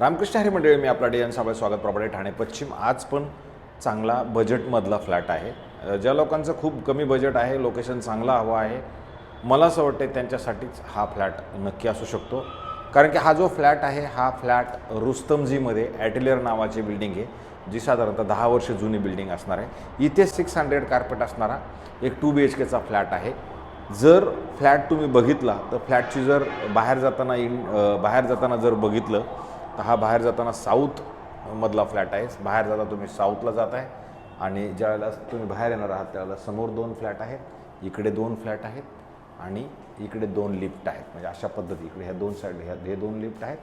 रामकृष्ण हरी मंडळी, मी आपला DN साहेब स्वागत. प्रॉपर्टी ठाणे पश्चिम. आज पण चांगला बजेटमधला फ्लॅट आहे. ज्या लोकांचं खूप कमी बजेट आहे, लोकेशन चांगला हवा आहे, मला असं वाटतं त्यांच्यासाठीच हा फ्लॅट नक्की असू शकतो. कारण की हा जो फ्लॅट आहे, हा फ्लॅट रुस्तमजीमध्ये ॲटिलियर नावाची बिल्डिंग आहे, जी साधारणतः 10 वर्ष जुनी बिल्डिंग असणार आहे. इथे 600 कार्पेट असणारा एक 2 BHKचा फ्लॅट आहे. जर फ्लॅट तुम्ही बघितला तर फ्लॅटची जर बाहेर जाताना जर बघितलं तर हा बाहेर जाताना साऊथ मधला फ्लॅट आहे. बाहेर जाता तुम्ही साऊथला जात आहे आणि ज्यावेळेला तुम्ही बाहेर येणार आहात त्यावेळेला समोर 2 फ्लॅट आहेत, इकडे 2 फ्लॅट आहेत आणि इकडे 2 लिफ्ट आहेत. म्हणजे अशा पद्धती इकडे ह्या 2 साईड हे 2 लिफ्ट आहेत,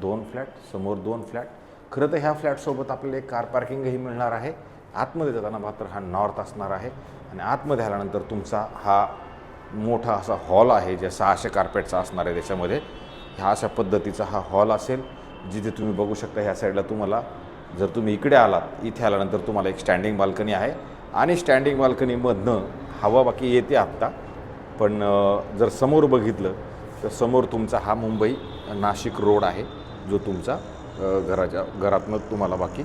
2 फ्लॅट, समोर 2 फ्लॅट. खरं तर ह्या फ्लॅटसोबत आपल्याला एक कार पार्किंगही मिळणार आहे. आतमध्ये जाताना मात्र हा नॉर्थ असणार आहे आणि आतमध्ये आल्यानंतर तुमचा हा मोठा असा हॉल आहे, जे 600 कार्पेटचा असणार आहे. त्याच्यामध्ये ह्या अशा पद्धतीचा हा हॉल असेल, जिथे तुम्ही बघू शकता ह्या साईडला तुम्हाला, जर तुम्ही इकडे आलात, इथे आल्यानंतर तुम्हाला एक स्टँडिंग बाल्कनी आहे आणि स्टँडिंग बाल्कनीमधनं हवा बाकी येते आत्ता. पण जर समोर बघितलं तर समोर तुमचा हा मुंबई नाशिक रोड आहे, जो तुमचा घरातनं तुम्हाला बाकी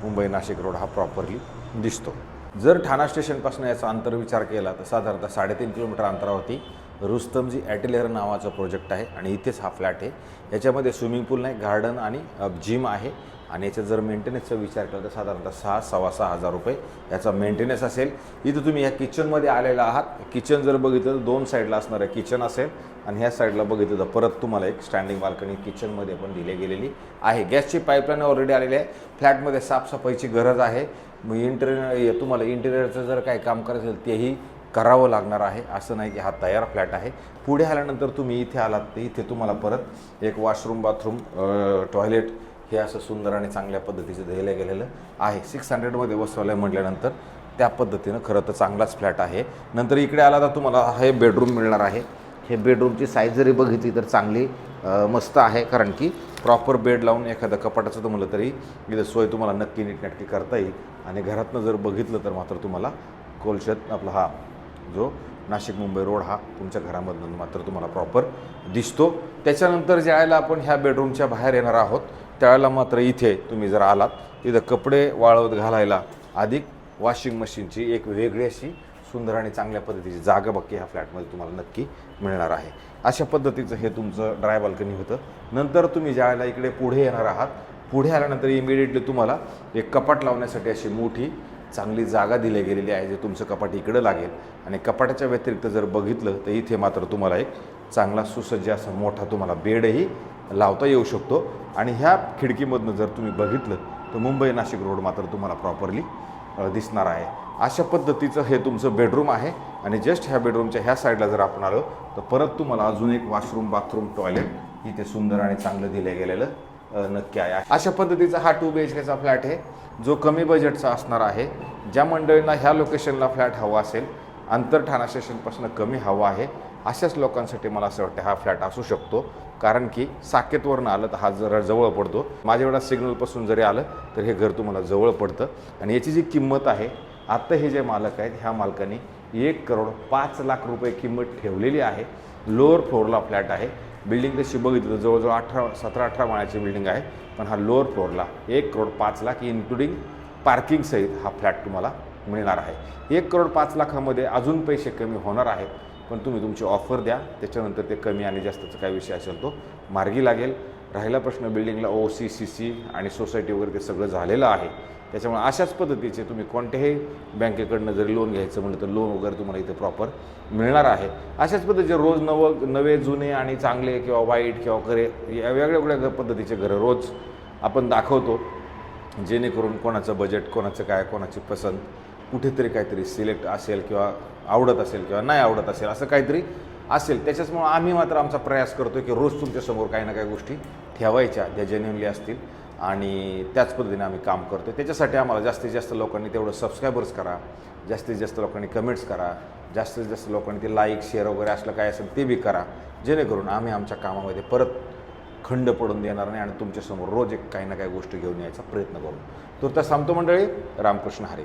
मुंबई नाशिक रोड हा प्रॉपरली दिसतो. जर ठाणा स्टेशनपासून याचा अंतर विचार केला तर साधारणतः 3.5 किलोमीटर अंतरावरती रुस्तमजी ॲटिलियर नावाचा प्रोजेक्ट आहे आणि इथेच हा फ्लॅट आहे. याच्यामध्ये स्विमिंग पूल नाही, गार्डन आणि जिम आहे. आणि याचा जर मेंटेनन्सचा विचार केला तर साधारणतः 6,000-6,2500 रुपये याचा मेंटेनन्स असेल. इथं तुम्ही ह्या किचनमध्ये आलेला आहात. किचन जर बघितलं तर 2 साईडला असणारं किचन असेल आणि ह्या साईडला बघितलं तर परत तुम्हाला एक स्टँडिंग बाल्कनी किचनमध्ये पण दिली गेलेली आहे. गॅसची पाईपलाईन ऑलरेडी आलेली आहे. फ्लॅटमध्ये साफसफाईची गरज आहे. मग तुम्हाला इंटेरियरचं जर काही काम करायचं असेल तेही करावं लागणार आहे. असं नाही की हा तयार फ्लॅट आहे. पुढे आल्यानंतर तुम्ही इथे आलात तर इथे तुम्हाला परत एक वॉशरूम, बाथरूम, टॉयलेट हे असं सुंदर आणि चांगल्या पद्धतीचं दिलं गेलेलं आहे. 600मध्ये बसवलं म्हटल्यानंतर त्या पद्धतीनं खरं तर चांगलाच फ्लॅट आहे. नंतर इकडे आला तर तुम्हाला हे बेडरूम मिळणार आहे. हे बेडरूमची साईज जरी बघितली तर चांगली मस्त आहे, कारण की प्रॉपर बेड लावून एखादं कपाटाचं तुम्हाला तरी इथं सोय तुम्हाला नक्की नीटनेटकी करता येईल. आणि घरातनं जर बघितलं तर मात्र तुम्हाला कोलशेत आपला हा जो नाशिक मुंबई रोड हा तुमच्या घरामधून मात्र तुम्हाला प्रॉपर दिसतो. त्याच्यानंतर ज्यावेळेला आपण ह्या बेडरूमच्या बाहेर येणार आहोत त्यावेळेला मात्र इथे तुम्ही जर आलात तिथं कपडे वाळवत घालायला अधिक वॉशिंग मशीनची एक वेगळी अशी सुंदर आणि चांगल्या पद्धतीची जागा बाकी ह्या फ्लॅटमध्ये तुम्हाला नक्की मिळणार आहे. अशा पद्धतीचं हे तुमचं ड्राय बाल्कनी होतं. नंतर तुम्ही ज्यावेळेला इकडे पुढे येणार आहात, पुढे आल्यानंतर इमिडिएटली तुम्हाला एक कपाट लावण्यासाठी अशी मोठी चांगली जागा दिली गेलेली आहे, जे तुमचं कपाट इकडं लागेल. आणि कपाटाच्या व्यतिरिक्त जर बघितलं तर इथे मात्र तुम्हाला एक चांगला सुसज्ज असा मोठा तुम्हाला बेडही लावता येऊ शकतो. आणि ह्या खिडकीमधनं जर तुम्ही बघितलं तर मुंबई नाशिक रोड मात्र तुम्हाला प्रॉपरली दिसणार आहे. अशा पद्धतीचं हे तुमचं बेडरूम आहे. आणि जस्ट ह्या बेडरूमच्या ह्या साईडला जर आपण आलो तर परत तुम्हाला अजून एक वॉशरूम, बाथरूम, टॉयलेट इथे सुंदर आणि चांगलं दिलं गेलेलं नक्की आहे. अशा पद्धतीचा हा 2 BHKचा फ्लॅट आहे, जो कमी बजेटचा असणार आहे. ज्या मंडळींना ह्या लोकेशनला फ्लॅट हवा असेल, अंतर ठाणा स्टेशनपासून कमी हवा आहे, अशाच लोकांसाठी मला असं वाटतं हा फ्लॅट असू शकतो. कारण की साकेतवरनं आलं तर हा जरा जवळ पडतो. माझ्यावेळा सिग्नलपासून जरी आलं तर हे घर तुम्हाला जवळ पडतं. आणि याची जी किंमत आहे, आत्ता हे जे मालक आहेत ह्या मालकाने 1,05,00,000 रुपये किंमत ठेवलेली आहे. लोअर फ्लोअरला फ्लॅट आहे. बिल्डिंग तशी बघितलं तर जवळजवळ 17-18 माळ्याची बिल्डिंग आहे. पण हा लोअर फ्लोअरला 1,05,00,000 इन्क्लुडिंग पार्किंग सहित हा फ्लॅट तुम्हाला मिळणार आहे. 1,05,00,000मध्ये अजून पैसे कमी होणार आहेत, पण तुम्ही तुमची ऑफर द्या, त्याच्यानंतर ते कमी आणि जास्तचा काय विषय असेल तो मार्गी लागेल. राहिला प्रश्न बिल्डिंगला OC, CC आणि सोसायटी वगैरे ते सगळं झालेलं आहे. त्याच्यामुळे अशाच पद्धतीचे तुम्ही कोणत्याही बँकेकडनं जरी लोन घ्यायचं म्हटलं तर लोन वगैरे तुम्हाला इथे प्रॉपर मिळणार आहे. अशाच पद्धतीचे रोज नवे जुने आणि चांगले किंवा वाईट किंवा करे या वेगळ्या पद्धतीचे घरं रोज आपण दाखवतो, जेणेकरून कोणाचं बजेट, कोणाचं काय, कोणाची पसंत कुठेतरी काहीतरी सिलेक्ट असेल किंवा आवडत असेल किंवा नाही आवडत असेल, असं काहीतरी असेल. त्याच्याचमुळं आम्ही मात्र आमचा प्रयास करतो की रोज तुमच्यासमोर काही ना काही गोष्टी ठेवायच्या ज्या जेन्युइनली असतील आणि त्याच पद्धतीने आम्ही काम करतो. त्याच्यासाठी आम्हाला जास्तीत जास्त लोकांनी तेवढं सबस्क्रायबर्स करा, जास्तीत जास्त लोकांनी कमेंट्स करा, जास्तीत जास्त लोकांनी ते लाईक, शेअर वगैरे असलं काय असेल ते बी करा, जेणेकरून आम्ही आमच्या कामामध्ये परत खंड पडून देणार नाही आणि तुमच्यासमोर रोज एक काही ना काही गोष्टी घेऊन यायचा प्रयत्न करू. तर थांबतो मंडळी. रामकृष्ण हरी.